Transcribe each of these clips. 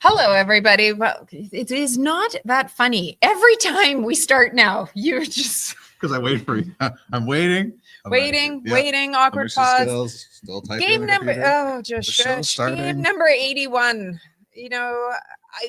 Hello, everybody. Well, it is not that funny. Every time we start now, you're just because I wait for you. I'm waiting. Waiting. Awkward pause. Still typing Game on the number. computer. Oh, just The show's shush. starting. Game number 81. You know,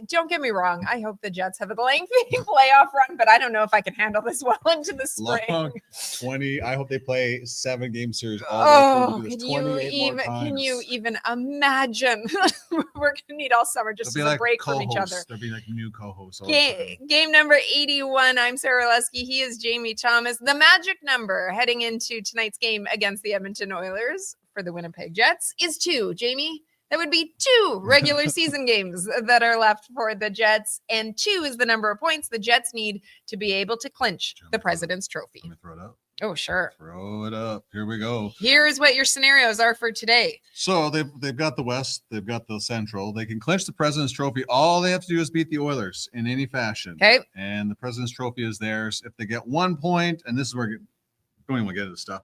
don't get me wrong. I hope the Jets have a lengthy playoff run, but I don't know if I can handle this well into the spring. Long 20. I hope they play 7-game series. Oh, can you even imagine? We're gonna need all summer just as a break from each other. There'll be like new co-hosts. Game number 81. I'm Sara Lesky. He is Jamie Thomas. The magic number heading into tonight's game against the Edmonton Oilers for the Winnipeg Jets is 2. Jamie, that would be 2 regular season games that are left for the Jets, and 2 is the number of points the Jets need to be able to clinch the President's Trophy. Let me throw it up. Oh, sure. Throw it up. Here we go. Here's what your scenarios are for today. So they've got the West. They've got the Central. They can clinch the President's Trophy. All they have to do is beat the Oilers in any fashion. Okay. And the President's Trophy is theirs. If they get 1 point, and this is where don't even get into stuff.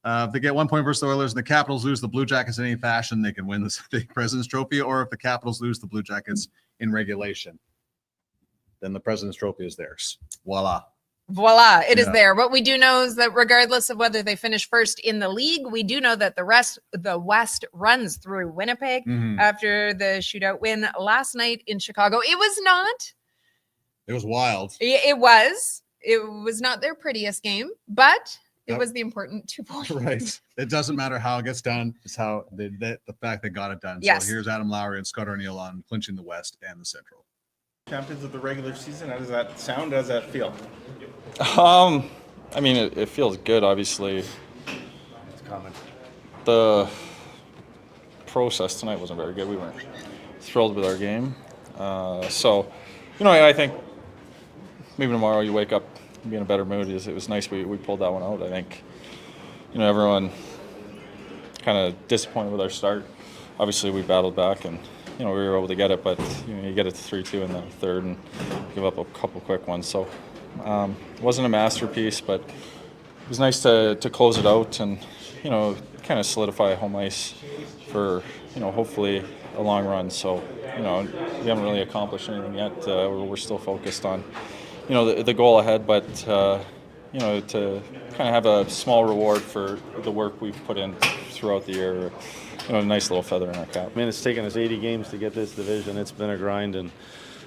If they get 1 point versus the Oilers and the Capitals lose the Blue Jackets in any fashion, they can win the President's Trophy. Or if the Capitals lose the Blue Jackets in regulation, then the President's Trophy is theirs. Voila. It is there. What we do know is that regardless of whether they finish first in the league, we do know that the West runs through Winnipeg after the shootout win last night in Chicago. It was wild. It was not their prettiest game, but it was the important 2 points. Right. It doesn't matter how it gets done. It's how the fact they got it done. Yes. So here's Adam Lowry and Scott O'Neill on clinching the West and the Central. Champions of the regular season. How does that sound? How does that feel? I mean, it feels good, obviously. It's common. The process tonight wasn't very good. We weren't thrilled with our game. So, I think maybe tomorrow you wake up and be in a better mood. It was nice we pulled that one out. I think, everyone kind of disappointed with our start. Obviously, we battled back and, we were able to get it, but you get it to 3-2 in the third and give up a couple quick ones. So it wasn't a masterpiece, but it was nice to close it out and, kind of solidify home ice for, hopefully a long run. So, we haven't really accomplished anything yet. We're still focused on, the goal ahead, but, to kind of have a small reward for the work we've put in throughout the year. A nice little feather in our cap. Man, it's taken us 80 games to get this division. It's been a grind, and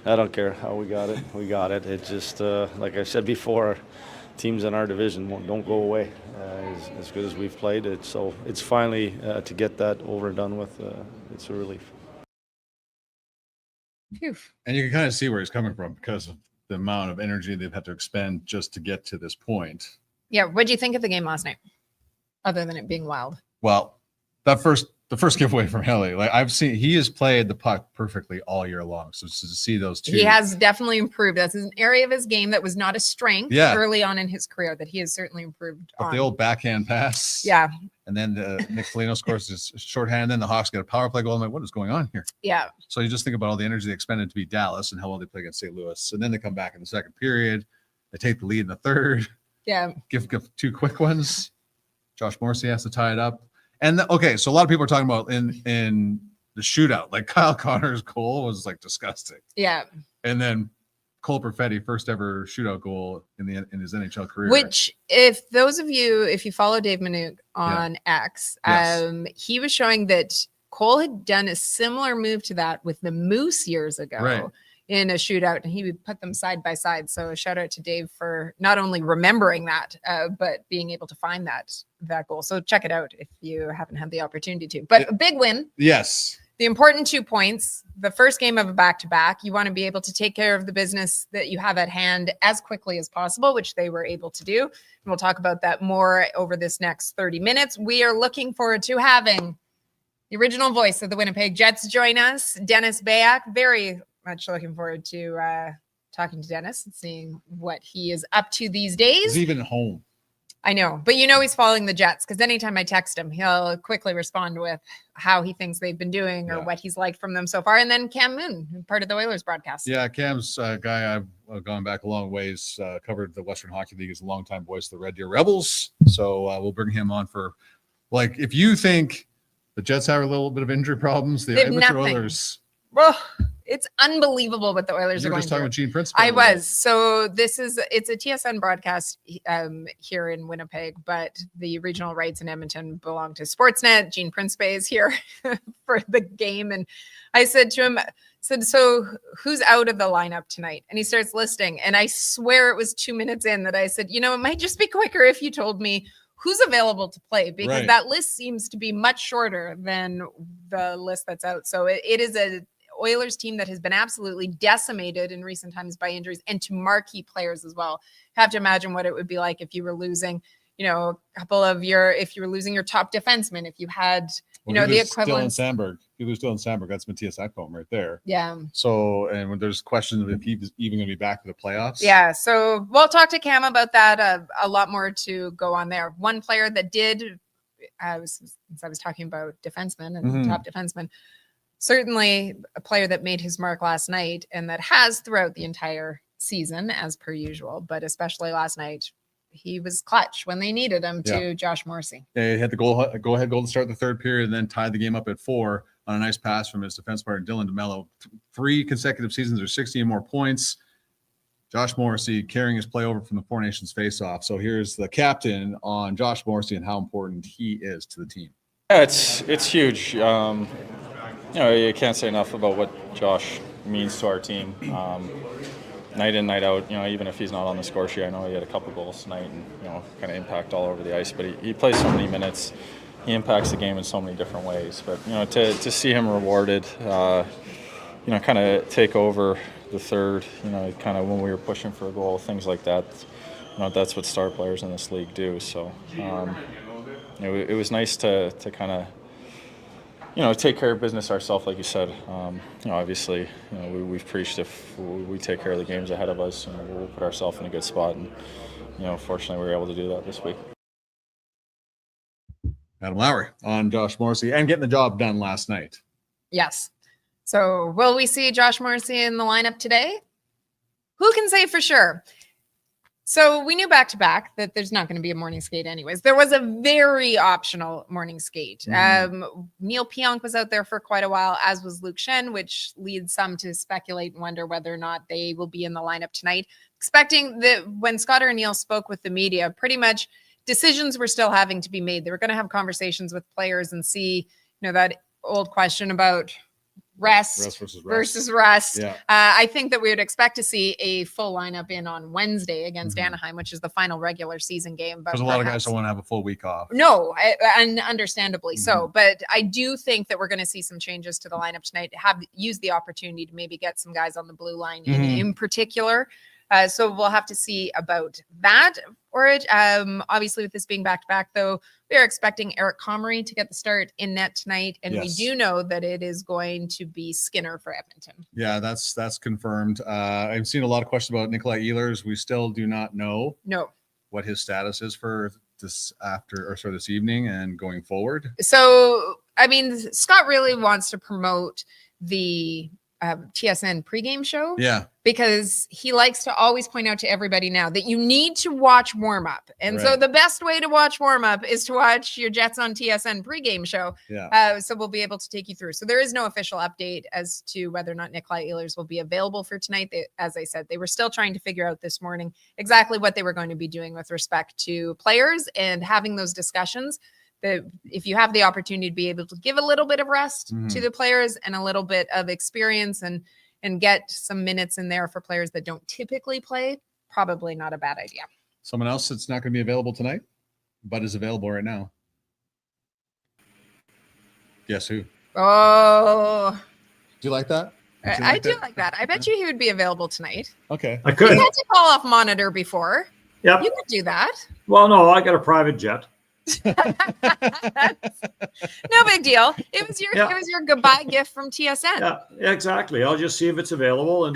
I don't care how we got it. We got it. It just, like I said before, teams in our division don't go away as good as we've played it. So it's finally to get that over and done with. It's a relief. Phew. And you can kind of see where he's coming from because of the amount of energy they've had to expend just to get to this point. Yeah. What do you think of the game last night, other than it being wild? Well, the first giveaway from Helly, he has played the puck perfectly all year long. So to see those two, he has definitely improved. That's an area of his game that was not a strength early on in his career that he has certainly improved on. The old backhand pass. Yeah. And then Nick Foligno scores his shorthand. And then the Hawks get a power play goal. I'm like, what is going on here? Yeah. So you just think about all the energy they expended to beat Dallas and how well they play against St. Louis. And then they come back in the second period. They take the lead in the third. Yeah. Give 2 quick ones. Josh Morrissey has to tie it up. And so a lot of people are talking about in the shootout, like Kyle Connor's goal was like disgusting. Yeah. And then Cole Perfetti, first ever shootout goal in his NHL career. Which, if you follow Dave Minute on X, he was showing that Cole had done a similar move to that with the Moose years ago in a shootout, and he would put them side by side. So a shout out to Dave for not only remembering that, but being able to find that goal. So check it out if you haven't had the opportunity to. But a big win. Yes. The important 2 points, the first game of a back-to-back. You want to be able to take care of the business that you have at hand as quickly as possible, which they were able to do. And we'll talk about that more over this next 30 minutes. We are looking forward to having the original voice of the Winnipeg Jets join us, Dennis Beyak. Very much looking forward to talking to Dennis and seeing what he is up to these days. He's even home. I know, but he's following the Jets because anytime I text him, he'll quickly respond with how he thinks they've been doing or what he's liked from them so far. And then Cam Moon, part of the Oilers broadcast. Yeah, Cam's a guy I've gone back a long ways, covered the Western Hockey League as a longtime voice of the Red Deer Rebels. So we'll bring him on for, if you think the Jets have a little bit of injury problems, the Edmonton Oilers Well, it's unbelievable what the Oilers You are were going just through. talking with Gene Prince. I was. So it's a TSN broadcast here in Winnipeg, but the regional rights in Edmonton belong to Sportsnet. Gene Prince is here for the game. And I said to him, so who's out of the lineup tonight? And he starts listing. And I swear it was 2 minutes in that I said, it might just be quicker if you told me who's available to play, because that list seems to be much shorter than the list that's out. So it is a Oilers team that has been absolutely decimated in recent times by injuries, and to marquee players as well. Have to imagine what it would be like if you were losing, a couple of if you were losing your top defenseman, if you had, the equivalent. Sandberg. You lose Dylan Sandberg. That's Matthias Ekholm right there. Yeah. So, and when there's questions of if he's even going to be back for the playoffs. Yeah. So we'll talk to Cam about that. A lot more to go on there. One player that did, since I was talking about defensemen and top defensemen, certainly a player that made his mark last night and that has throughout the entire season as per usual, but especially last night, he was clutch when they needed him to Josh Morrissey. Yeah, he had the go-ahead goal to start the third period and then tied the game up at 4 on a nice pass from his defense partner, Dylan DeMello. 3 consecutive seasons or 60 and more points. Josh Morrissey carrying his play over from the Four Nations face-off. So here's the captain on Josh Morrissey and how important he is to the team. Yeah, it's huge. You can't say enough about what Josh means to our team. Night in, night out, even if he's not on the score sheet, I know he had a couple goals tonight and, kind of impact all over the ice, but he plays so many minutes. He impacts the game in so many different ways. But, to see him rewarded, kind of take over the third, kind of when we were pushing for a goal, things like that, that's what star players in this league do. So, it was nice to kind of, take care of business ourselves, like you said. Obviously, we've preached if we take care of the games ahead of us, we'll put ourselves in a good spot. And, fortunately, we were able to do that this week. Adam Lowry on Josh Morrissey and getting the job done last night. Yes. So will we see Josh Morrissey in the lineup today? Who can say for sure? So we knew back-to-back that there's not going to be a morning skate anyways. There was a very optional morning skate. Neil Pionk was out there for quite a while, as was Luke Shen, which leads some to speculate and wonder whether or not they will be in the lineup tonight. Expecting that when Scott or Neil spoke with the media, pretty much decisions were still having to be made. They were going to have conversations with players and see, that old question about rest versus rest. Yeah. I think that we would expect to see a full lineup in on Wednesday against Anaheim, which is the final regular season game. But because a lot of guys don't want to have a full week off. No, and understandably so. But I do think that we're going to see some changes to the lineup tonight. Use the opportunity to maybe get some guys on the blue line in particular. So we'll have to see about that. Or obviously, with this being back-to-back, though, we are expecting Eric Comrie to get the start in net tonight. And we do know that it is going to be Skinner for Edmonton. Yeah, that's confirmed. I've seen a lot of questions about Nikolai Ehlers. We still do not know what his status is for this this evening and going forward. So, Scott really wants to promote the TSN pregame show. Yeah. Because he likes to always point out to everybody now that you need to watch warm up. And so the best way to watch warm up is to watch your Jets on TSN pregame show. Yeah. So we'll be able to take you through. So there is no official update as to whether or not Nikolai Ehlers will be available for tonight. As I said, they were still trying to figure out this morning exactly what they were going to be doing with respect to players and having those discussions. That if you have the opportunity to be able to give a little bit of rest to the players and a little bit of experience and get some minutes in there for players that don't typically play, probably not a bad idea. Someone else that's not going to be available tonight, but is available right now. Guess who? Oh. Do you like that? I do like that. I bet you he would be available tonight. Okay. I could. You had to call off monitor before. Yep. You could do that. Well, no, I got a private jet. No big deal. It was your goodbye gift from TSN. Yeah, exactly. I'll just see if it's available, and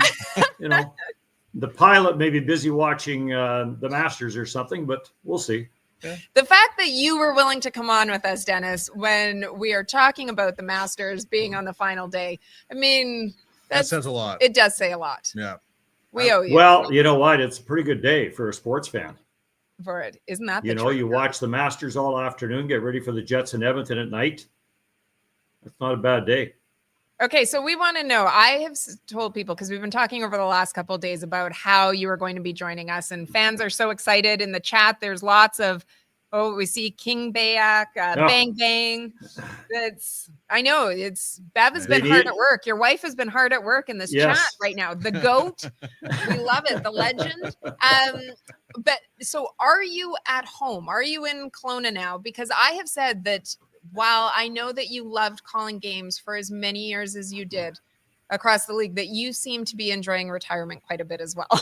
the pilot may be busy watching the Masters or something, but we'll see. The fact that you were willing to come on with us, Dennis, when we are talking about the Masters being on the final day, that says a lot. It does say a lot. Yeah. We owe you. Well, you know what? It's a pretty good day for a sports fan. For it. Isn't that the truth? You watch the Masters all afternoon, get ready for the Jets in Edmonton at night. That's not a bad day. Okay, so we want to know. I have told people, because we've been talking over the last couple of days about how you are going to be joining us, and fans are so excited in the chat. There's lots of, we see King Beyak, Bang Bang. I know it's Bev has been hard at work. Your wife has been hard at work in this chat right now. The GOAT, we love it. The legend. But so, are you at home? Are you in Kelowna now? Because I have said that. While I know that you loved calling games for as many years as you did across the league, that you seem to be enjoying retirement quite a bit as well.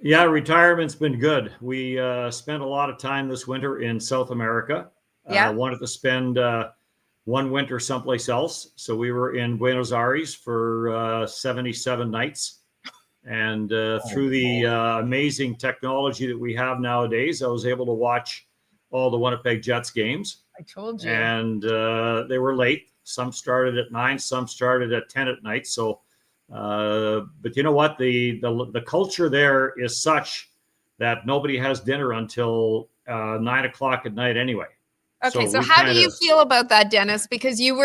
Yeah, retirement's been good. We spent a lot of time this winter in South America. Wanted to spend one winter someplace else. So we were in Buenos Aires for 77 nights. And through the amazing technology that we have nowadays, I was able to watch all the Winnipeg Jets games. I told you. And they were late. Some started at 9, some started at 10 at night. So, but you know what? The culture there is such that nobody has dinner until 9 o'clock at night anyway. Okay, so how do you feel about that, Dennis? Because you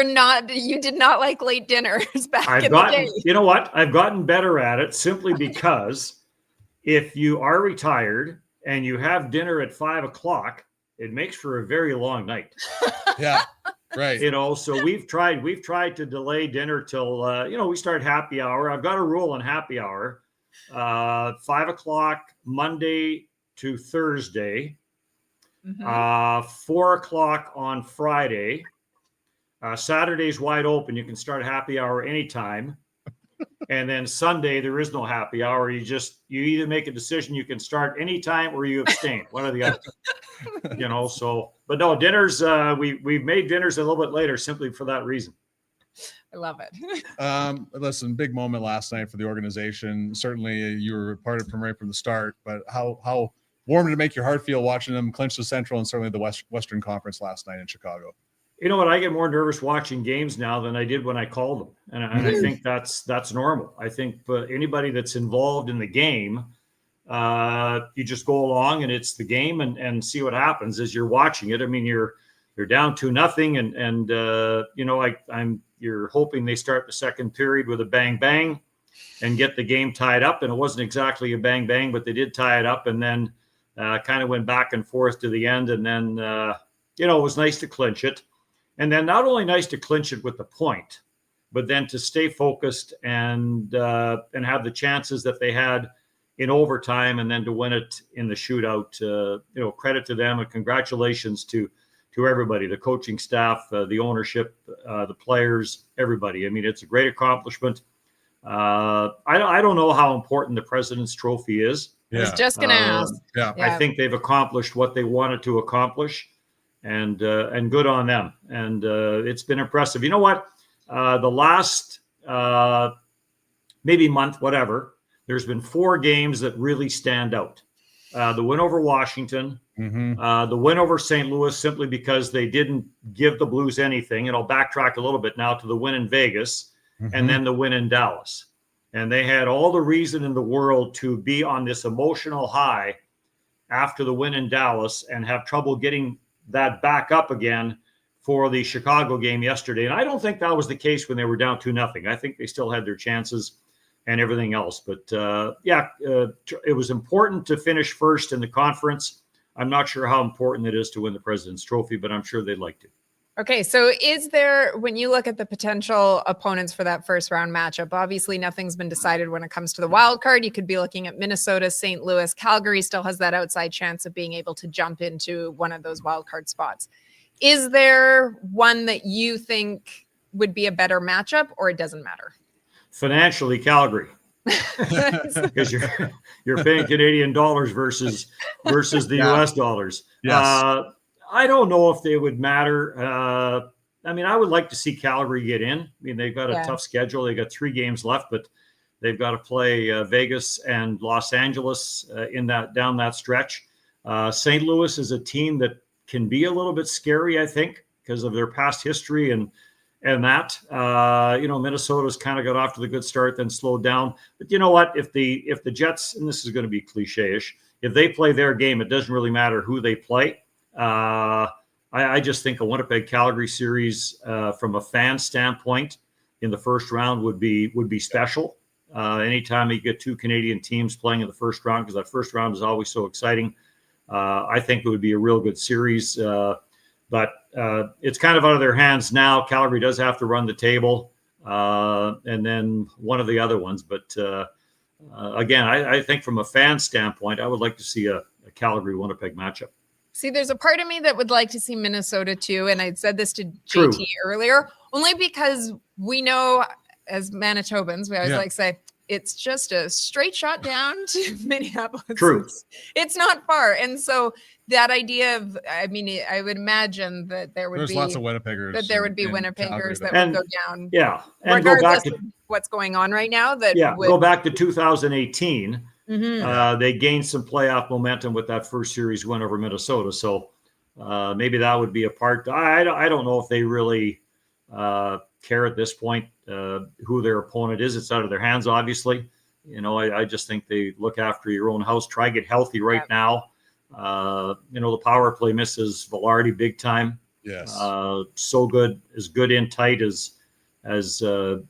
did not like late dinners back in the day. You know what? I've gotten better at it simply because if you are retired and you have dinner at 5 o'clock, it makes for a very long night. Yeah, right. So we've tried to delay dinner till, we start happy hour. I've got a rule on happy hour, 5 o'clock, Monday to Thursday, 4 o'clock on Friday. Saturday's wide open. You can start happy hour anytime. And then Sunday, there is no happy hour. You either make a decision, you can start anytime or you abstain, one or the other. But no, dinners, we've made dinners a little bit later simply for that reason. I love it. Listen, big moment last night for the organization. Certainly you were part of it right from the start, but how warm did it make your heart feel watching them clinch the Central and certainly the Western Conference last night in Chicago? You know what? I get more nervous watching games now than I did when I called them. And I think that's normal. I think anybody that's involved in the game, you just go along and it's the game and see what happens as you're watching it. I mean, you're down 2-0 and you're hoping they start the second period with a bang bang and get the game tied up. And it wasn't exactly a bang bang, but they did tie it up and then kind of went back and forth to the end. And then, it was nice to clinch it. And then not only nice to clinch it with the point, but then to stay focused and have the chances that they had in overtime and then to win it in the shootout. Credit to them and congratulations to everybody, the coaching staff, the ownership, the players, everybody. I mean, it's a great accomplishment. I don't know how important the President's Trophy is. I was just going to ask. I think they've accomplished what they wanted to accomplish. And good on them. And it's been impressive. You know what? The last maybe month, whatever, there's been 4 games that really stand out. The win over Washington, the win over St. Louis simply because they didn't give the Blues anything. And I'll backtrack a little bit now to the win in Vegas and then the win in Dallas. And they had all the reason in the world to be on this emotional high after the win in Dallas and have trouble getting that back up again for the Chicago game yesterday. And I don't think that was the case when they were down 2-0. I think they still had their chances and everything else. But it was important to finish first in the conference. I'm not sure how important it is to win the President's Trophy, but I'm sure they'd like to. Okay, so is there, when you look at the potential opponents for that first round matchup, obviously nothing's been decided when it comes to the wild card. You could be looking at Minnesota, St. Louis. Calgary still has that outside chance of being able to jump into one of those wild card spots. Is there one that you think would be a better matchup, or it doesn't matter? Financially, Calgary. Because you're paying Canadian dollars versus the US dollars. Yes. I don't know if they would matter. I mean, I would like to see Calgary get in. I mean, they've got a tough schedule. They got 3 games left, but they've got to play Vegas and Los Angeles down that stretch. St. Louis is a team that can be a little bit scary, I think, because of their past history and that. Minnesota's kind of got off to the good start, then slowed down. But you know what? If the Jets, and this is going to be cliche-ish, if they play their game, it doesn't really matter who they play. I just think a Winnipeg-Calgary series, from a fan standpoint, in the first round would be special. Anytime you get two Canadian teams playing in the first round, because that first round is always so exciting. I think it would be a real good series, but it's kind of out of their hands now. Calgary does have to run the table, and then one of the other ones. But again, I think from a fan standpoint, I would like to see a Calgary-Winnipeg matchup. See, there's a part of me that would like to see Minnesota too, and I'd said this to True. JT earlier, only because we know as Manitobans, we always like to say, it's just a straight shot down to Minneapolis. True. It's not far. And so that idea of, I mean, I would imagine that there's lots of Winnipeggers. That there would be Winnipeggers that would go down. Yeah. And go back to what's going on right now. Go back to 2018. Mm-hmm. They gained some playoff momentum with that first series win over Minnesota. So maybe that would be a part. I don't know if they really care at this point who their opponent is. It's out of their hands, obviously. I just think they look after your own house, try to get healthy right now. The power play misses Velarde big time. Yes. So good, as good in tight as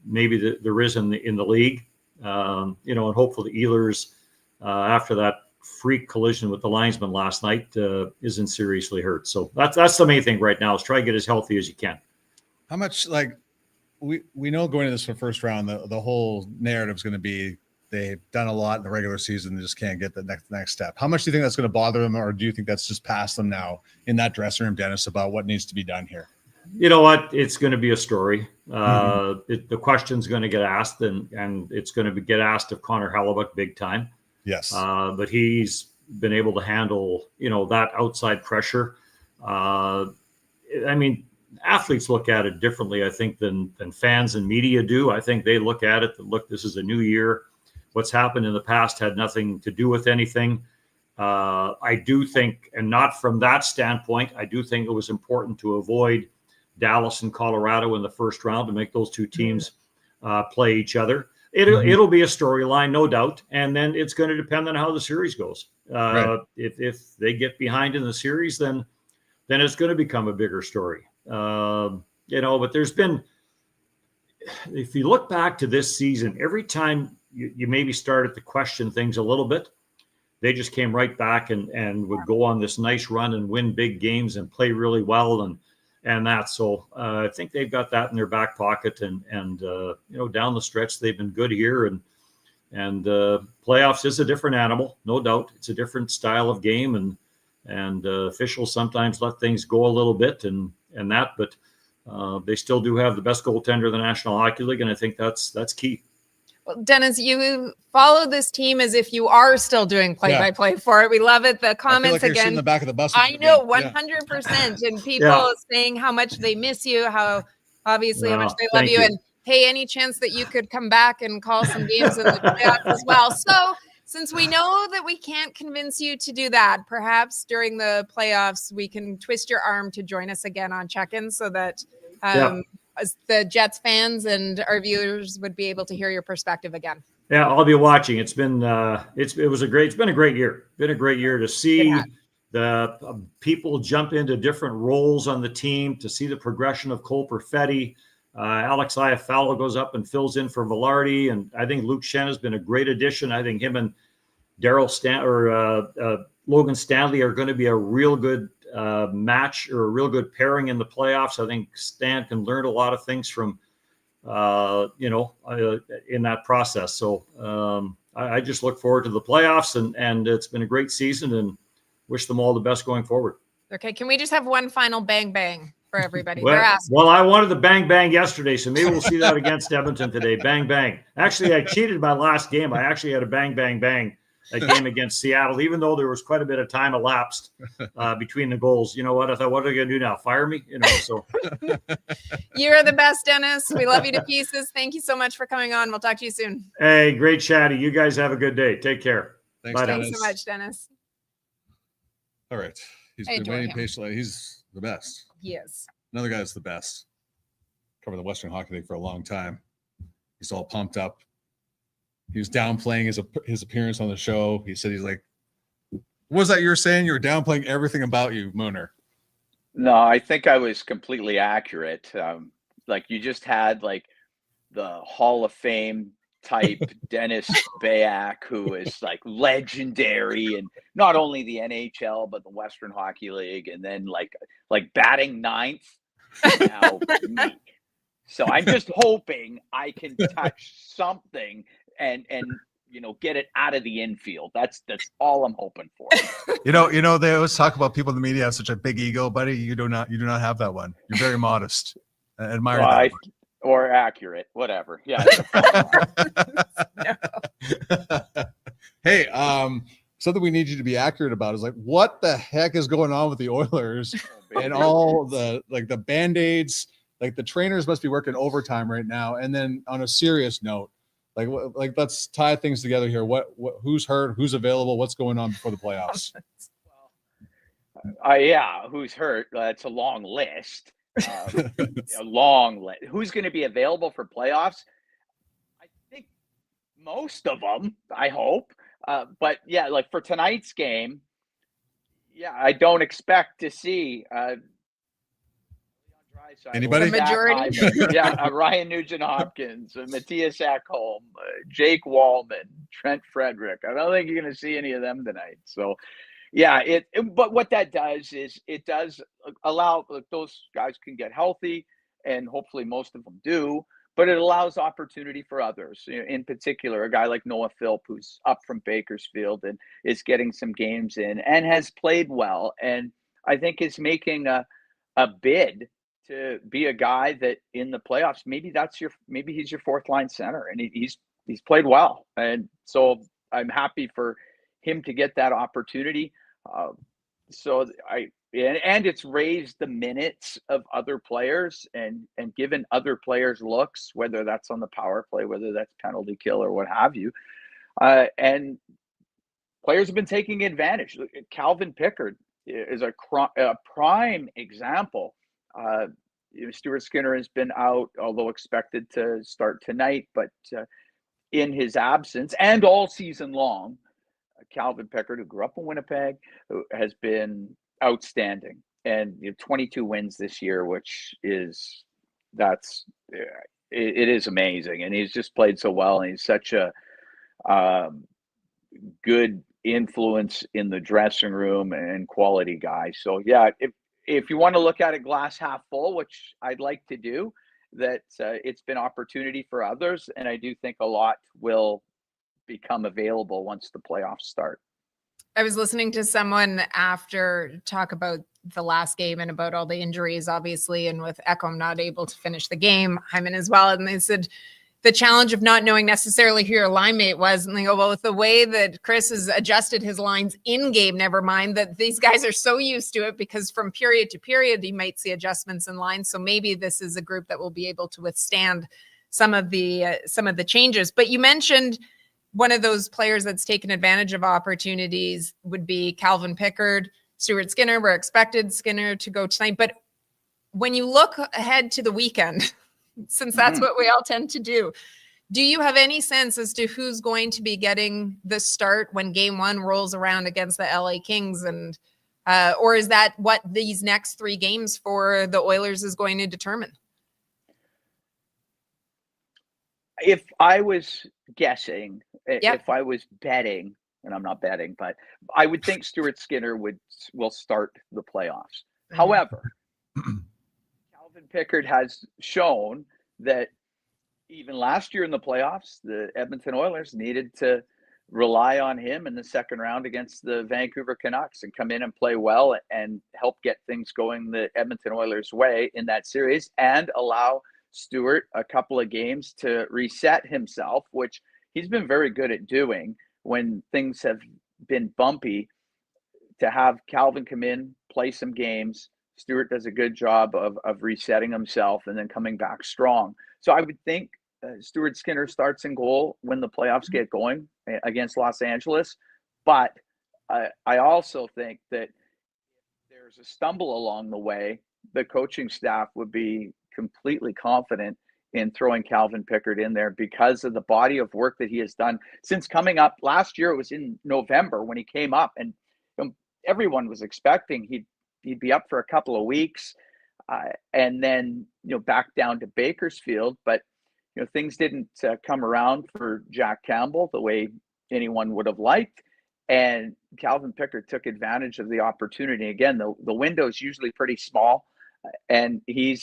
maybe there is in the league. And hopefully the Oilers, after that freak collision with the linesman last night, isn't seriously hurt. So that's the main thing right now, is try to get as healthy as you can. How much, we know going into this first round, the whole narrative is going to be they've done a lot in the regular season, they just can't get the next step. How much do you think that's going to bother them, or do you think that's just past them now in that dressing room, Dennis, about what needs to be done here? You know what? It's going to be a story. The question's going to get asked, and it's going to get asked of Connor Hellebuck big time. Yes. But he's been able to handle, that outside pressure. Athletes look at it differently, I think, than fans and media do. I think they look at it that, look, this is a new year. What's happened in the past had nothing to do with anything. I do think, and not from that standpoint, I do think it was important to avoid Dallas and Colorado in the first round to make those two teams play each other. It'll be a storyline, no doubt. And then it's going to depend on how the series goes. Right. If they get behind in the series, then it's going to become a bigger story. But there's been, if you look back to this season, every time you maybe started to question things a little bit, they just came right back and would go on this nice run and win big games and play really well and that. So I think they've got that in their back pocket, and down the stretch they've been good here, and playoffs is a different animal, no doubt. It's a different style of game, and officials sometimes let things go a little bit and that, but they still do have the best goaltender in the National Hockey League, and I think that's key. Well, Dennis, you follow this team as if you are still doing play-by-play for it. We love it. The comments you're again. in the back of the bus. I know, 100%. And people saying how much they miss you, how obviously how much they love you. And hey, any chance that you could come back and call some games in the playoffs as well. So since we know that we can't convince you to do that, perhaps during the playoffs, we can twist your arm to join us again on check-in, so that as the Jets fans and our viewers would be able to hear your perspective again. Yeah, I'll be watching. It's been it's been a great year. Been a great year to see the people jump into different roles on the team, to see the progression of Cole Perfetti. Alex Iafallo goes up and fills in for Velarde, and I think Luke Shen has been a great addition. I think him and Logan Stanley are going to be a real good match, or a real good pairing in the playoffs. I think Stan can learn a lot of things from, in that process. So I just look forward to the playoffs, and it's been a great season, and wish them all the best going forward. Okay. Can we just have one final bang bang for everybody? Well, I wanted the bang bang yesterday, so maybe we'll see that against Edmonton today. Bang bang. Actually, I cheated my last game. I actually had a bang bang bang. A game against Seattle, even though there was quite a bit of time elapsed between the goals. You know what? I thought, what are they going to do now? Fire me? So you're the best, Dennis. We love you to pieces. Thank you so much for coming on. We'll talk to you soon. Hey, great chatting. You guys have a good day. Take care. Thanks, Bye. Thanks so much, Dennis. All right. He's been waiting patiently. He's the best. He is. Another guy that's the best. Covered the Western Hockey League for a long time. He's all pumped up. He was downplaying his appearance on the show. He said, he's like, what was that you were saying? You were downplaying everything about you, Mooner. No, I think I was completely accurate. You just had the Hall of Fame type Dennis Beyak, who is like legendary and not only the NHL but the Western Hockey League, and then like batting ninth. Now me. So I'm just hoping I can touch something and get it out of the infield. That's all I'm hoping for. They always talk about people in the media have such a big ego, buddy. You do not have that one. You're very modest. I admire that. Or accurate, whatever. Yeah. Hey, something we need you to be accurate about is like, what the heck is going on with the Oilers and all the the Band-Aids? Like, the trainers must be working overtime right now. And then on a serious note, let's tie things together here. Who's hurt? Who's available? What's going on before the playoffs? Who's hurt? It's a long list. A long list. Who's going to be available for playoffs? I think most of them, I hope. But yeah, like for tonight's game, I don't expect to see anybody. The majority. Ryan Nugent-Hopkins, Matthias Ekholm, Jake Wallman, Trent Frederick. I don't think you're going to see any of them tonight. So but what that does is it does allow those guys can get healthy, and hopefully most of them do, but it allows opportunity for others. In particular, a guy like Noah Philp, who's up from Bakersfield and is getting some games in and has played well, and I think is making a bid to be a guy that in the playoffs, maybe he's your fourth line center, and he's played well. And so I'm happy for him to get that opportunity. And it's raised the minutes of other players and given other players looks, whether that's on the power play, whether that's penalty kill or what have you. And players have been taking advantage. Calvin Pickard is a prime example. Stuart Skinner has been out, although expected to start tonight, but in his absence and all season long, Calvin Pickard, who grew up in Winnipeg, who has been outstanding, and 22 wins this year, which is it is amazing, and he's just played so well, and he's such a good influence in the dressing room and quality guy. So if you want to look at it glass half full, which I'd like to do, that it's been opportunity for others, and I do think a lot will become available once the playoffs start. I was listening to someone after talk about the last game and about all the injuries, obviously, and with Ekholm not able to finish the game, Hyman as well. And they said the challenge of not knowing necessarily who your line mate was. And they go, well, with the way that Chris has adjusted his lines in game, never mind that these guys are so used to it, because from period to period, you might see adjustments in lines. So maybe this is a group that will be able to withstand some of the changes. But you mentioned one of those players that's taken advantage of opportunities would be Calvin Pickard. Stuart Skinner, we're expected Skinner to go tonight. But when you look ahead to the weekend, since that's what we all tend to do you have any sense as to who's going to be getting the start when game one rolls around against the LA Kings? And or is that what these next three games for the Oilers is going to determine? If I was guessing, if I was betting, and I'm not betting, but I would think Stuart Skinner will start the playoffs. However, Calvin Pickard has shown that even last year in the playoffs, the Edmonton Oilers needed to rely on him in the second round against the Vancouver Canucks and come in and play well and help get things going the Edmonton Oilers' way in that series and allow Stuart a couple of games to reset himself, which he's been very good at doing when things have been bumpy. To have Calvin come in, play some games, Stuart does a good job of resetting himself and then coming back strong. So I would think Stuart Skinner starts in goal when the playoffs get going against Los Angeles. But I also think that if there's a stumble along the way, the coaching staff would be completely confident in throwing Calvin Pickard in there because of the body of work that he has done since coming up. Last year, it was in November when he came up, and everyone was expecting he'd be up for a couple of weeks and then back down to Bakersfield. But things didn't come around for Jack Campbell the way anyone would have liked. And Calvin Pickard took advantage of the opportunity. Again, the window is usually pretty small, and he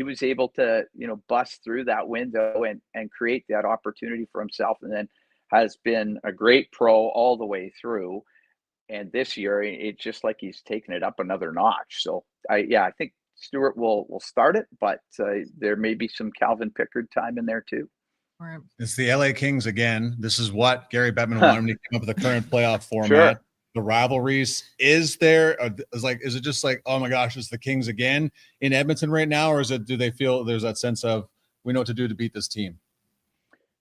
was able to bust through that window and create that opportunity for himself, and then has been a great pro all the way through. And this year, it's just like he's taken it up another notch. So I think Stewart will start it, but there may be some Calvin Pickard time in there too. Right. It's the LA Kings again. This is what Gary Bettman wanted when he came up with the current playoff format. Sure. The rivalries, is it just like, oh my gosh, it's the Kings again in Edmonton right now? Or do they feel there's that sense of, we know what to do to beat this team?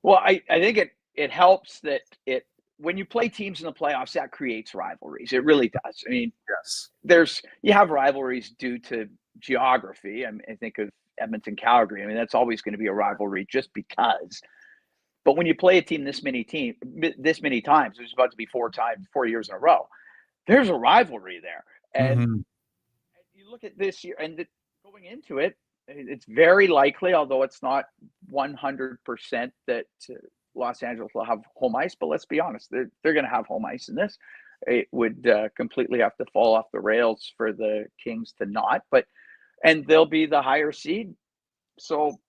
Well, I think it helps that when you play teams in the playoffs, that creates rivalries. It really does. I mean, yes, you have rivalries due to geography. I think of Edmonton, Calgary. I mean, that's always going to be a rivalry just because. But when you play a team this many times, there's about to be 4 years in a row, there's a rivalry there. And you look at this year, and going into it, it's very likely, although it's not 100% that Los Angeles will have home ice. But let's be honest, they're going to have home ice in this. It would completely have to fall off the rails for the Kings to not. And they'll be the higher seed. So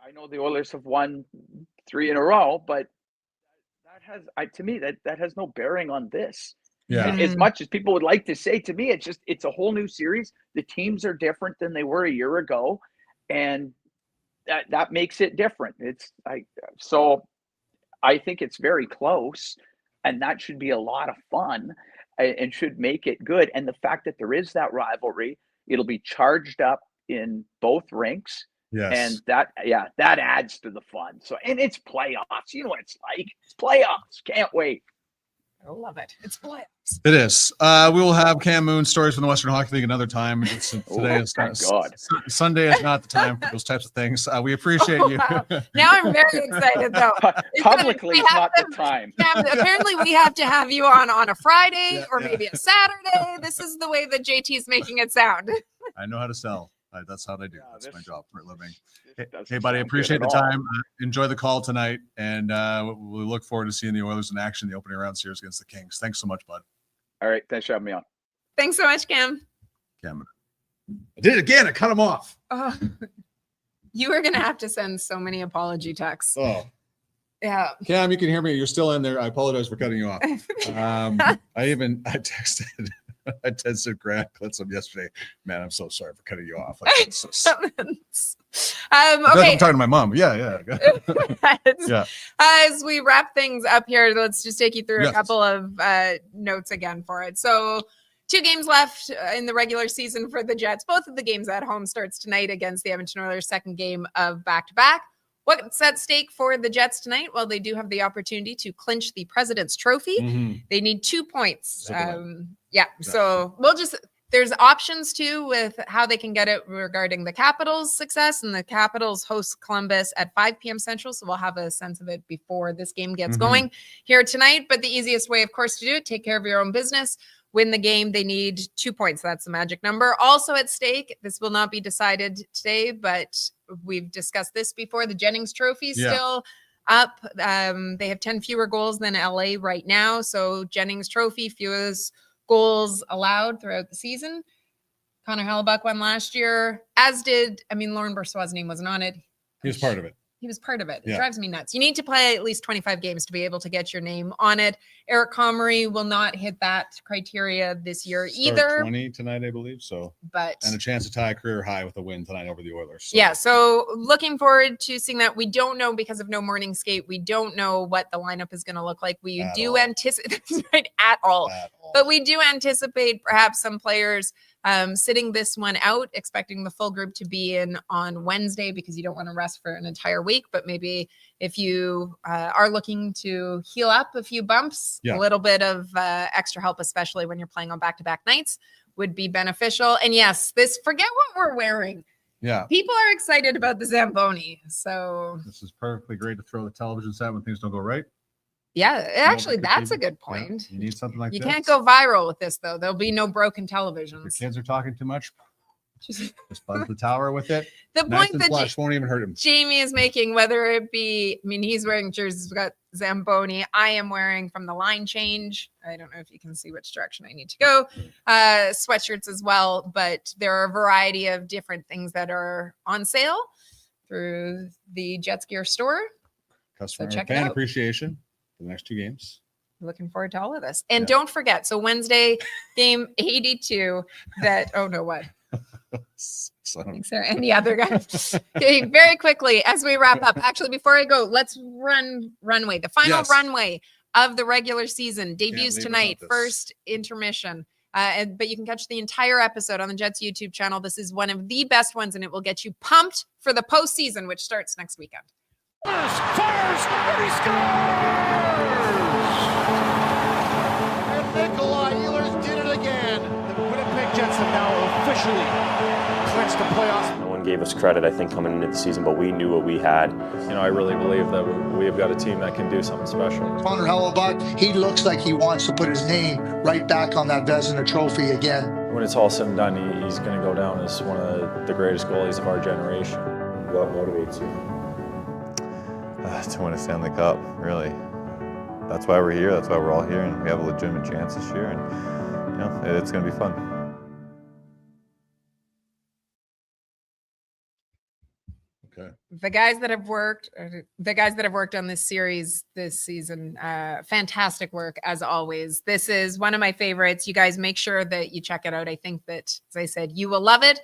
I know the Oilers have won 3 in a row, but to me, that has no bearing on this. Yeah. As much as people would like to say, to me, it's a whole new series. The teams are different than they were a year ago, and that makes it different. So I think it's very close, and that should be a lot of fun and should make it good. And the fact that there is that rivalry, it'll be charged up in both rinks. Yes. And that adds to the fun. So, and it's playoffs. You know what it's like. It's playoffs. Can't wait. I love it. It's playoffs. It is. We will have Cam Moon stories from the Western Hockey League another time. Sunday is not the time for those types of things. We appreciate you. Now I'm very excited, though. Publicly, it's not the time. Apparently, we have to have you on a Friday or maybe a Saturday. This is the way that JT is making it sound. I know how to sell. That's how I do. That's my job for a living. Hey, buddy, appreciate the time. Enjoy the call tonight, and we look forward to seeing the Oilers in action in the opening round series against the Kings. Thanks so much, bud. All right, thanks for having me on. Thanks so much, Cam. I did it again. I cut him off. Oh, you are gonna have to send so many apology texts. Oh, yeah. Cam, you can hear me. You're still in there. I apologize for cutting you off. I texted. I texted Grant Clitsome yesterday. Man, I'm so sorry for cutting you off. Okay. I'm talking to my mom. Yeah. Yeah. As we wrap things up here, let's just take you through a couple of notes again for it. So 2 games left in the regular season for the Jets. Both of the games at home starts tonight against the Edmonton Oilers, second game of back-to-back. What's at stake for the Jets tonight? Well, they do have the opportunity to clinch the President's Trophy. They need 2 points. So there's options too with how they can get it regarding the Capitals' success, and the Capitals host Columbus at 5 p.m. Central. So we'll have a sense of it before this game gets going here tonight. But the easiest way, of course, to do it, take care of your own business. Win the game, they need 2 points. That's the magic number. Also at stake, this will not be decided today, but we've discussed this before. The Jennings Trophy still up. They have 10 fewer goals than LA right now. So Jennings Trophy, fewest goals allowed throughout the season. Connor Hellebuck won last year, as did, Lauren Boursois' name wasn't on it. He was part of it. He was part of it. It drives me nuts. You need to play at least 25 games to be able to get your name on it. Eric Comrie will not hit that criteria this year either. 20 tonight, I believe. And a chance to tie a career high with a win tonight over the Oilers. So looking forward to seeing that. We don't know because of no morning skate. We don't know what the lineup is going to look like. We do anticipate at all. But we do anticipate perhaps some players sitting this one out, expecting the full group to be in on Wednesday because you don't want to rest for an entire week. But maybe if you are looking to heal up a few bumps, a little bit of extra help, especially when you're playing on back-to-back nights, would be beneficial. And yes, forget what we're wearing. Yeah. People are excited about the Zamboni. So this is perfectly great to throw the television set when things don't go right. Yeah, actually, that's a good point. You need something like this. You this. can't go viral with this, though. There'll be no broken televisions. If your kids are talking too much, Just buzz the tower with it. the Nice point and that flush, won't even hurt him. Jamie is making, whether it be, I mean, he's wearing jerseys, we've got Zamboni. I am wearing from the line change. I don't know if you can see which direction I need to go. Sweatshirts as well, but there are a variety of different things that are on sale through the Jets Gear store. Customer check it fan out. appreciation for the next 2 games. Looking forward to all of this. And Yeah. don't forget, so Wednesday, game 82, that, oh no, what? So, Thanks, Sarah. And the other guy. Okay, very quickly as we wrap up. Actually, before I go, let's run runway. The final Yes. runway of the regular season debuts leave tonight. without this. First intermission. But you can catch the entire episode on the Jets YouTube channel. This is one of the best ones, and it will get you pumped for the postseason, which starts next weekend. Fires, and he scores! And Nikolai Ehlers did it again. The Winnipeg Jets have now officially clinched the playoffs. No one gave us credit, I think, coming into the season, but we knew what we had. You know, I really believe that we have got a team that can do something special. Connor Hellebuck, he looks like he wants to put his name right back on that Vezina trophy again. When it's all said and done, he's going to go down as one of the greatest goalies of our generation. What motivates you? To win a Stanley Cup, really. That's why we're here. That's why we're all here, and we have a legitimate chance this year. And you know, it's going to be fun. okay. The guys that have worked on this series this season, fantastic work as always. This is one of my favorites. You guys make sure that you check it out. I think that, as I said, you will love it.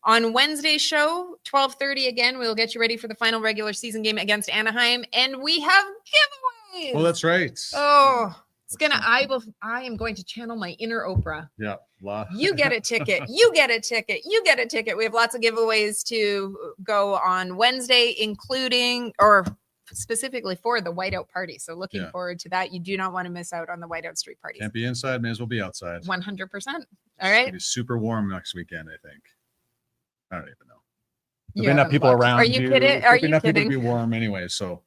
On Wednesday's show, 12:30 again, we'll get you ready for the final regular season game against Anaheim, and we have giveaways. Well, that's right. Oh, it's gonna. I am going to channel my inner Oprah. Yeah. You get a ticket. You get a ticket. You get a ticket. We have lots of giveaways to go on Wednesday, including or specifically for the Whiteout Party. So looking forward to that. You do not want to miss out on the Whiteout Street Party. Can't be inside, may as well be outside. 100%. All It's right. gonna be super warm next weekend, I think. I don't even know. You There'll be enough haven't people looked. around. Are you kidding? Are you enough kidding? people to be warm anyway, so.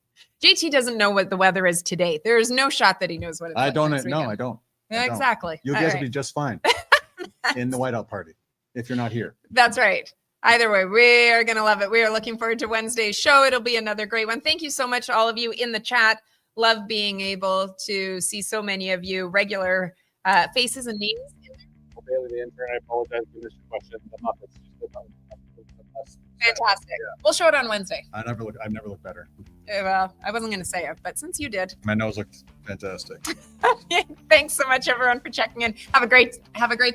JT doesn't know what the weather is today. There is no shot that he knows what it's I like don't next know. weekend. I don't. Yeah, I don't. exactly. You All guys right. will be just fine in the Whiteout Party if you're not here. That's right. Either way, we are going to love it. We are looking forward to Wednesday's show. It'll be another great one. Thank you so much to all of you in the chat. Love being able to see so many of you regular faces and names. Bailey, the intern, I apologize for this question. Fantastic. We'll show it on Wednesday. I've never looked better. Well, I wasn't going to say it, but since you did. My nose looked fantastic. Thanks so much, everyone, for checking in. Have a great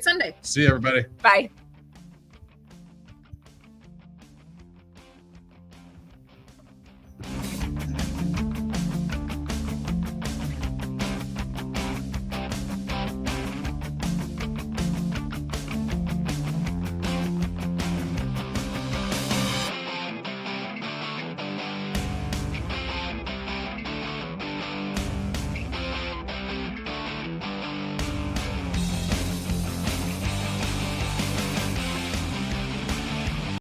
Sunday. See you, everybody. Bye.